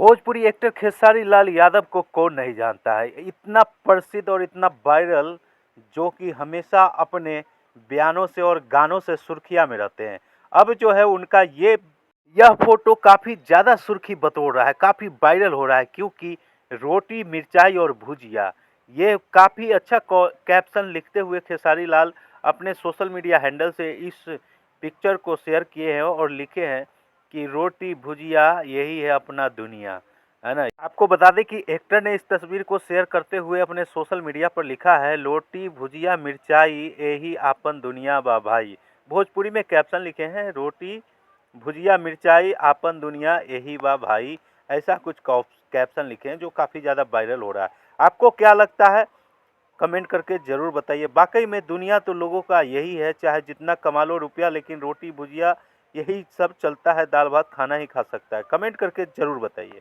Bhojpuri actor Khesari Lal Yadav को कौन नहीं जानता है। इतना प्रसिद्ध और इतना वायरल, जो कि हमेशा अपने बयानों से और गानों से सुर्खियां में रहते हैं। अब जो है उनका यह फोटो काफ़ी ज़्यादा सुर्खी बटोर रहा है, काफ़ी वायरल हो रहा है, क्योंकि रोटी मिर्चाई और भुजिया, ये काफ़ी अच्छा कैप्शन लिखते हुए खेसारी लाल अपने सोशल मीडिया हैंडल से इस पिक्चर को शेयर किए हैं और लिखे हैं कि रोटी भुजिया यही है अपना दुनिया, है ना। आपको बता दें कि एक्टर ने इस तस्वीर को शेयर करते हुए अपने सोशल मीडिया पर लिखा है, रोटी भुजिया मिर्चाई यही आपन दुनिया बा भाई। भोजपुरी में कैप्शन लिखे हैं, रोटी भुजिया मिर्चाई आपन दुनिया यही बा भाई। ऐसा कुछ कैप्शन लिखे हैं जो काफ़ी ज़्यादा वायरल हो रहा है। आपको क्या लगता है, कमेंट करके ज़रूर बताइए। वाकई में दुनिया तो लोगों का यही है, चाहे जितना कमा लो रुपया, लेकिन रोटी भुजिया यही सब चलता है, दाल भात खाना ही खा सकता है। कमेंट करके ज़रूर बताइए।